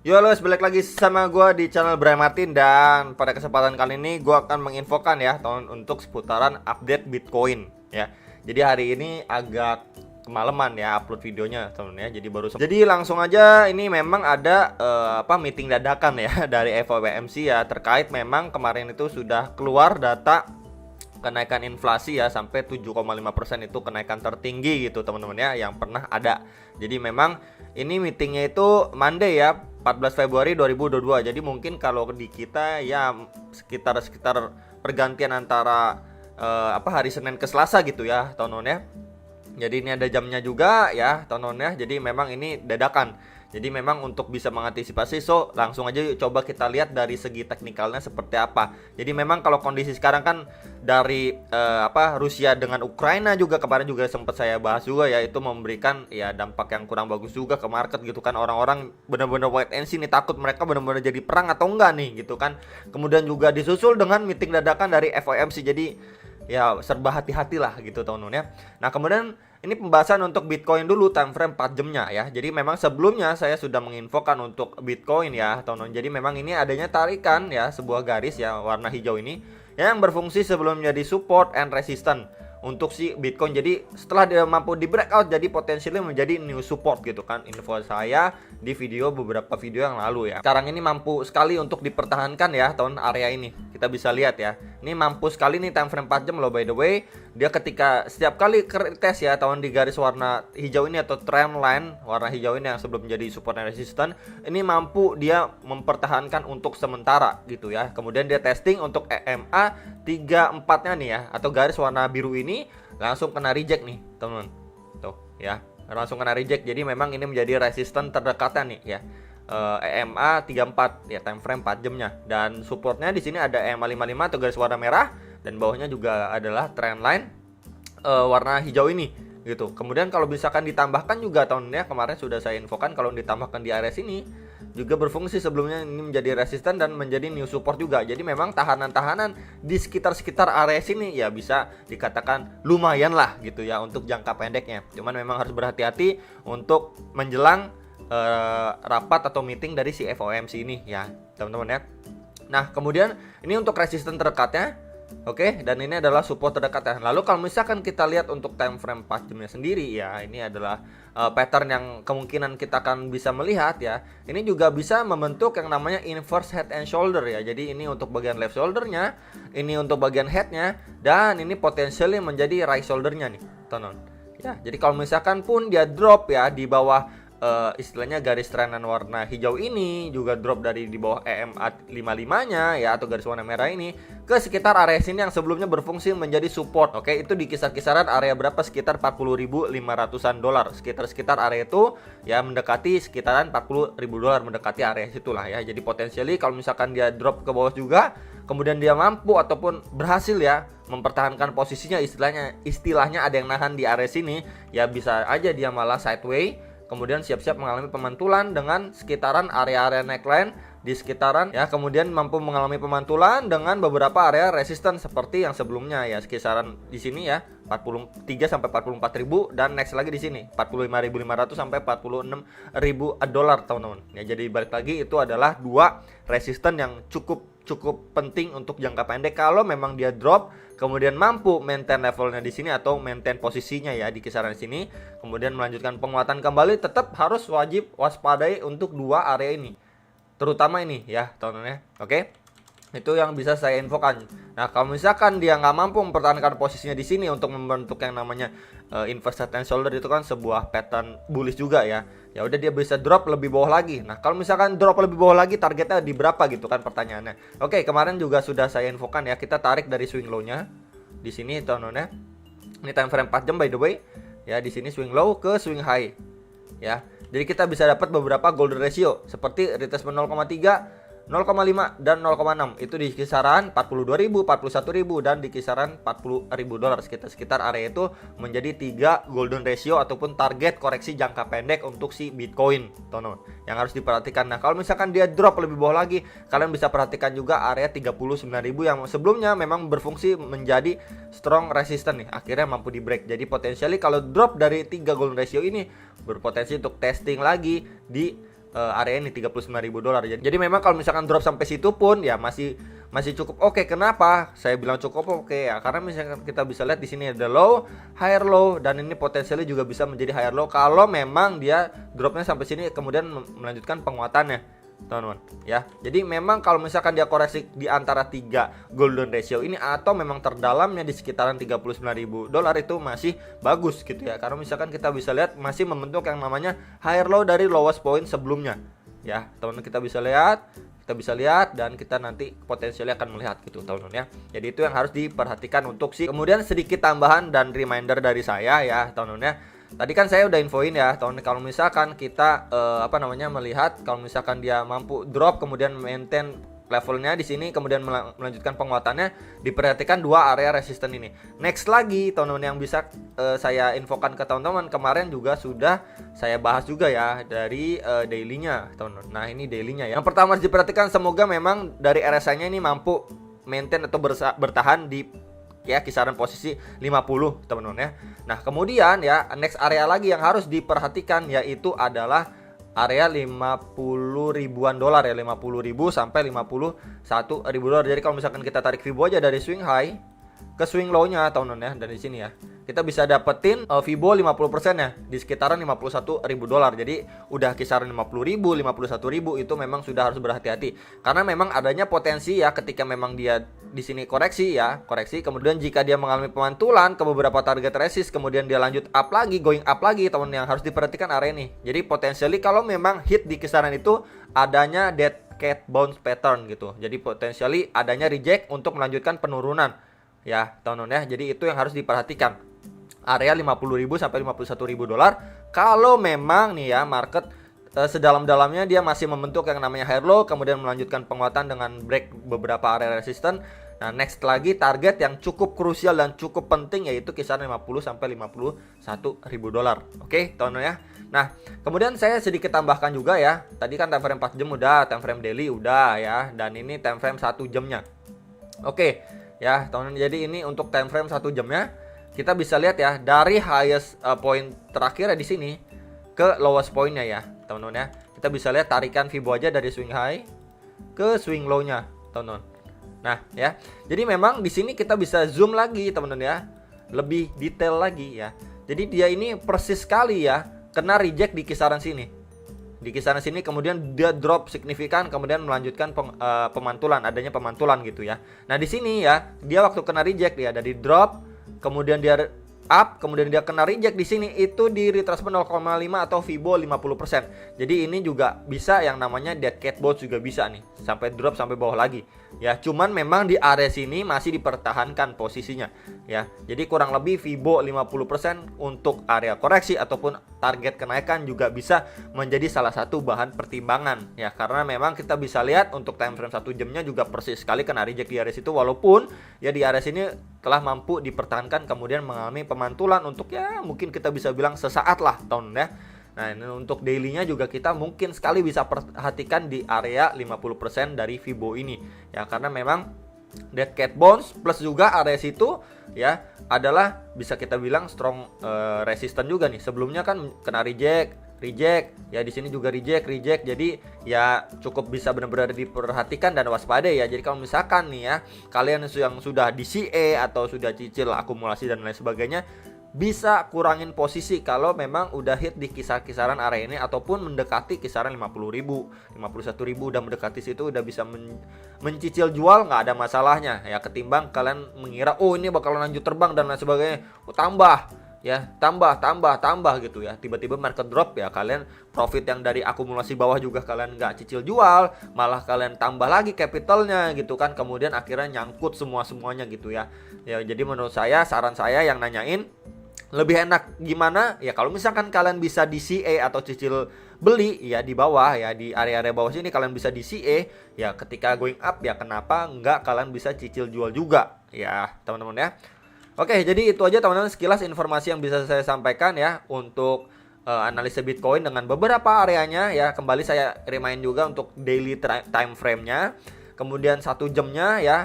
Yo guys, balik lagi sama gue di channel Brian Martin. Dan pada kesempatan kali ini gue akan menginfokan ya untuk seputaran update Bitcoin ya. Jadi hari ini agak kemalaman ya upload videonya temen ya. Jadi langsung aja, ini memang ada meeting dadakan ya dari FOMC ya, terkait memang kemarin itu sudah keluar data kenaikan inflasi ya, sampai 7,5% itu kenaikan tertinggi gitu teman-teman ya yang pernah ada. Jadi memang ini meetingnya itu Monday ya, 14 Februari 2022. Jadi mungkin kalau di kita ya sekitar pergantian antara hari Senin ke Selasa gitu ya teman-teman ya. Jadi ini ada jamnya juga ya teman-teman ya. Jadi memang ini dadakan. Jadi memang untuk bisa mengantisipasi, so langsung aja yuk coba kita lihat dari segi teknikalnya seperti apa. Jadi memang kalau kondisi sekarang kan dari Rusia dengan Ukraina juga kemarin juga sempat saya bahas juga ya, itu memberikan ya dampak yang kurang bagus juga ke market gitu kan. Orang-orang benar-benar wait and see nih, takut mereka benar-benar jadi perang atau enggak nih gitu kan. Kemudian juga disusul dengan meeting dadakan dari FOMC. Jadi ya serba hati-hati lah gitu teman-teman ya. Nah kemudian ini pembahasan untuk Bitcoin dulu, time frame 4 jamnya ya. Jadi memang sebelumnya saya sudah menginfokan untuk Bitcoin ya teman-teman. Jadi memang ini adanya tarikan ya, sebuah garis ya warna hijau ini yang berfungsi sebelum menjadi support and resistance untuk si Bitcoin. Jadi setelah dia mampu di breakout, jadi potensialnya menjadi new support gitu kan. Info saya di beberapa video yang lalu ya. Sekarang ini mampu sekali untuk dipertahankan ya tahun area ini. Kita bisa lihat ya. Ini mampu sekali nih time frame 4 jam loh by the way. Dia ketika setiap kali tes ya tahun di garis warna hijau ini atau trend line warna hijau ini yang sebelum menjadi support and resistance, ini mampu dia mempertahankan untuk sementara gitu ya. Kemudian dia testing untuk EMA 34-nya nih ya, atau garis warna biru ini langsung kena reject nih teman-teman. Tuh ya, langsung kena reject. Jadi memang ini menjadi resistance terdekatnya nih ya. EMA 34 ya, time frame 4 jamnya, dan supportnya di sini ada EMA 55 atau garis warna merah, dan bawahnya juga adalah trend line warna hijau ini gitu. Kemudian kalau misalkan ditambahkan juga tahunnya kemarin sudah saya infokan, kalau ditambahkan di area sini juga berfungsi sebelumnya ini menjadi resisten dan menjadi new support juga. Jadi memang tahanan-tahanan di sekitar area sini ya bisa dikatakan lumayan lah gitu ya untuk jangka pendeknya. Cuman memang harus berhati-hati untuk menjelang rapat atau meeting dari si FOMC ini ya teman-teman ya. Nah kemudian ini untuk resisten terdekatnya, oke, dan ini adalah support terdekatnya. Lalu kalau misalkan kita lihat untuk time frame 4 jamnya sendiri ya, ini adalah pattern yang kemungkinan kita akan bisa melihat ya. Ini juga bisa membentuk yang namanya inverse head and shoulder ya. Jadi ini untuk bagian left shouldernya, ini untuk bagian headnya, dan ini potensialnya menjadi right shouldernya nih teman-teman ya. Jadi kalau misalkan pun dia drop ya di bawah istilahnya garis trendan warna hijau ini, juga drop dari di bawah EMA 55-nya ya atau garis warna merah ini ke sekitar area sini yang sebelumnya berfungsi menjadi support. Oke, itu di kisaran area berapa? Sekitar 40.500-an dolar. Sekitar area itu ya mendekati sekitaran 40.000 dolar, mendekati area situlah ya. Jadi potensially kalau misalkan dia drop ke bawah juga, kemudian dia mampu ataupun berhasil ya mempertahankan posisinya, istilahnya ada yang nahan di area sini ya, bisa aja dia malah sideways, kemudian siap-siap mengalami pemantulan dengan sekitaran area-area neckline di sekitaran ya, kemudian mampu mengalami pemantulan dengan beberapa area resisten seperti yang sebelumnya ya, kisaran di sini ya 43 sampai 44.000, dan next lagi di sini 45.500 sampai 46.000 dolar teman-teman. Ya jadi balik lagi itu adalah dua resisten yang cukup penting untuk jangka pendek. Kalau memang dia drop kemudian mampu maintain levelnya di sini atau maintain posisinya ya di kisaran sini, kemudian melanjutkan penguatan kembali, tetap harus wajib waspadai untuk dua area ini, terutama ini ya teman-teman ya. Oke, itu yang bisa saya infokan. Nah kalau misalkan dia nggak mampu mempertahankan posisinya di sini untuk membentuk yang namanya inverse head and shoulder, itu kan sebuah pattern bullish juga ya. Ya udah dia bisa drop lebih bawah lagi. Nah kalau misalkan drop lebih bawah lagi, targetnya di berapa gitu kan pertanyaannya. Oke, kemarin juga sudah saya infokan ya, kita tarik dari swing low-nya di sini teman-teman ya. Ini time frame 4 jam by the way ya, di sini swing low ke swing high ya. Jadi kita bisa dapat beberapa golden ratio seperti retracement 0,3, 0,5 dan 0,6 itu di kisaran 42.000, 41.000 dan di kisaran 40.000 dolar. Sekitar area itu menjadi 3 golden ratio ataupun target koreksi jangka pendek untuk si Bitcoin, teman-teman, yang harus diperhatikan. Nah, kalau misalkan dia drop lebih bawah lagi, kalian bisa perhatikan juga area 39.000 yang sebelumnya memang berfungsi menjadi strong resistance nih, akhirnya mampu di break. Jadi potensially kalau drop dari 3 golden ratio ini berpotensi untuk testing lagi di area ini $39.000. Jadi memang kalau misalkan drop sampai situ pun ya masih cukup oke. Kenapa saya bilang cukup oke ya? Karena misalkan kita bisa lihat di sini ada low, higher low, dan ini potensialnya juga bisa menjadi higher low kalau memang dia dropnya sampai sini kemudian melanjutkan penguatannya, teman-teman ya. Jadi memang kalau misalkan dia koreksi di antara 3 golden ratio ini atau memang terdalamnya di sekitaran $39.000 itu masih bagus gitu ya. Karena misalkan kita bisa lihat masih membentuk yang namanya higher low dari lowest point sebelumnya ya. Teman-teman kita bisa lihat dan kita nanti potensialnya akan melihat gitu, teman-teman ya. Jadi itu yang harus diperhatikan untuk kemudian sedikit tambahan dan reminder dari saya ya, teman-teman ya. Tadi kan saya udah infoin ya, kalau misalkan kita melihat kalau misalkan dia mampu drop kemudian maintain levelnya di sini kemudian melanjutkan penguatannya, diperhatikan 2 area resisten ini. Next lagi teman-teman yang bisa saya infokan ke teman-teman, kemarin juga sudah saya bahas juga ya dari daily-nya, teman-teman. Nah, ini daily-nya ya. Yang pertama harus diperhatikan, semoga memang dari RSI-nya ini mampu maintain atau bertahan di ya kisaran posisi 50, teman-teman ya. Nah, kemudian ya next area lagi yang harus diperhatikan yaitu adalah area 50 ribuan dolar ya, 50.000 sampai 51.000 dolar. Jadi kalau misalkan kita tarik Fibo aja dari swing high ke swing low-nya, teman-teman ya, dari sini ya. Kita bisa dapetin Fibo 50% ya di sekitaran 51.000 dolar. Jadi udah kisaran 50.000, 51.000 itu memang sudah harus berhati-hati. Karena memang adanya potensi ya ketika memang dia di sini koreksi, kemudian jika dia mengalami pemantulan ke beberapa target resist, kemudian dia lanjut up lagi, going up lagi, teman, yang harus diperhatikan area ini. Jadi potensially kalau memang hit di kisaran itu adanya dead cat bounce pattern gitu. Jadi potensially adanya reject untuk melanjutkan penurunan ya, teman-teman ya. Jadi itu yang harus diperhatikan. Area 50.000 sampai 51.000 dolar. Kalau memang nih ya market sedalam-dalamnya dia masih membentuk yang namanya higher low, kemudian melanjutkan penguatan dengan break beberapa area resisten. Nah, next lagi target yang cukup krusial dan cukup penting yaitu kisaran 50 sampai 51.000 dolar. Oke, teman-teman ya. Nah, kemudian saya sedikit tambahkan juga ya. Tadi kan time frame 4 jam udah, time frame daily udah ya, dan ini time frame 1 jamnya. Oke, ya, teman-teman. Jadi ini untuk time frame 1 jamnya. Kita bisa lihat ya dari highest point terakhir di sini ke lowest pointnya ya, teman-teman ya. Kita bisa lihat tarikan Fibo aja dari swing high ke swing low-nya, teman-teman. Nah, ya. Jadi memang di sini kita bisa zoom lagi, teman-teman ya. Lebih detail lagi ya. Jadi dia ini persis sekali ya kena reject di kisaran sini. Di kisaran sini kemudian dia drop signifikan, kemudian melanjutkan pemantulan, adanya pemantulan gitu ya. Nah, di sini ya, dia waktu kena reject ya dari drop, kemudian dia up, kemudian dia kena reject di sini itu di retracement 0,5 atau Fibo 50%. Jadi ini juga bisa yang namanya dead cat bounce juga bisa nih, sampai drop sampai bawah lagi. Ya, cuman memang di area sini masih dipertahankan posisinya ya. Jadi kurang lebih Fibo 50% untuk area koreksi ataupun target kenaikan juga bisa menjadi salah satu bahan pertimbangan ya, karena memang kita bisa lihat untuk time frame 1 jamnya juga persis sekali kena reject di area situ, walaupun ya di area sini telah mampu dipertahankan kemudian mengalami pemantulan untuk ya mungkin kita bisa bilang sesaat lah, tahun ya. Nah, ini untuk daily-nya juga kita mungkin sekali bisa perhatikan di area 50% dari Fibo ini ya, karena memang dead cat bounce plus juga area situ ya adalah bisa kita bilang strong resistance juga nih. Sebelumnya kan kena reject ya, di sini juga reject. Jadi ya cukup bisa benar-benar diperhatikan dan waspada ya. Jadi kalau misalkan nih ya kalian yang sudah di CA atau sudah cicil akumulasi dan lain sebagainya, bisa kurangin posisi kalau memang udah hit di kisaran area ini ataupun mendekati kisaran 50.000, 51.000, udah mendekati situ udah bisa mencicil jual, nggak ada masalahnya ya, ketimbang kalian mengira oh ini bakalan lanjut terbang dan lain sebagainya, tambah gitu ya, tiba-tiba market drop ya, kalian profit yang dari akumulasi bawah juga kalian nggak cicil jual, malah kalian tambah lagi capitalnya gitu kan, kemudian akhirnya nyangkut semuanya gitu ya. Jadi menurut saya, saran saya yang nanyain, lebih enak gimana ya kalau misalkan kalian bisa di CA atau cicil beli ya di bawah ya, di area-area bawah sini kalian bisa di CA ya, ketika going up ya kenapa nggak kalian bisa cicil jual juga ya, teman-teman ya. Oke, jadi itu aja teman-teman sekilas informasi yang bisa saya sampaikan ya untuk analisa Bitcoin dengan beberapa areanya ya. Kembali saya remind juga untuk daily time frame-nya, kemudian 1 jamnya ya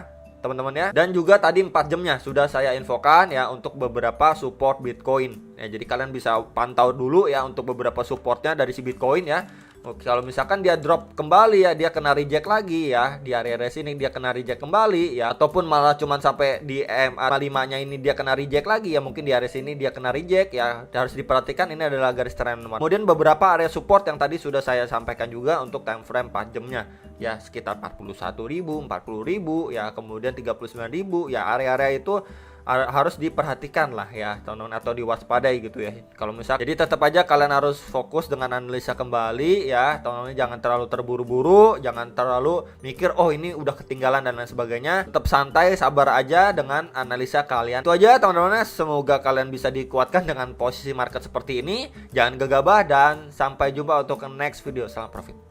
teman-teman ya, dan juga tadi 4 jamnya sudah saya infokan ya untuk beberapa support Bitcoin ya. Jadi kalian bisa pantau dulu ya untuk beberapa supportnya dari si Bitcoin ya. Oke, kalau misalkan dia drop kembali ya, dia kena reject lagi ya, di area sini dia kena reject kembali ya, ataupun malah cuman sampai di EMA 5-nya ini dia kena reject lagi ya, mungkin di area sini dia kena reject ya, harus diperhatikan ini adalah garis trend teman. Kemudian beberapa area support yang tadi sudah saya sampaikan juga untuk time frame 4 jamnya ya, sekitar 41.000, 40.000 ya, kemudian 39.000 ya, area-area itu harus diperhatikan lah ya teman-teman, atau diwaspadai gitu ya. Kalau misal, jadi tetap aja kalian harus fokus dengan analisa kembali ya teman-teman, jangan terlalu terburu-buru, jangan terlalu mikir oh ini udah ketinggalan dan lain sebagainya. Tetap santai, sabar aja dengan analisa kalian. Itu aja teman-teman, semoga kalian bisa dikuatkan dengan posisi market seperti ini. Jangan gegabah dan sampai jumpa untuk next video. Salam profit.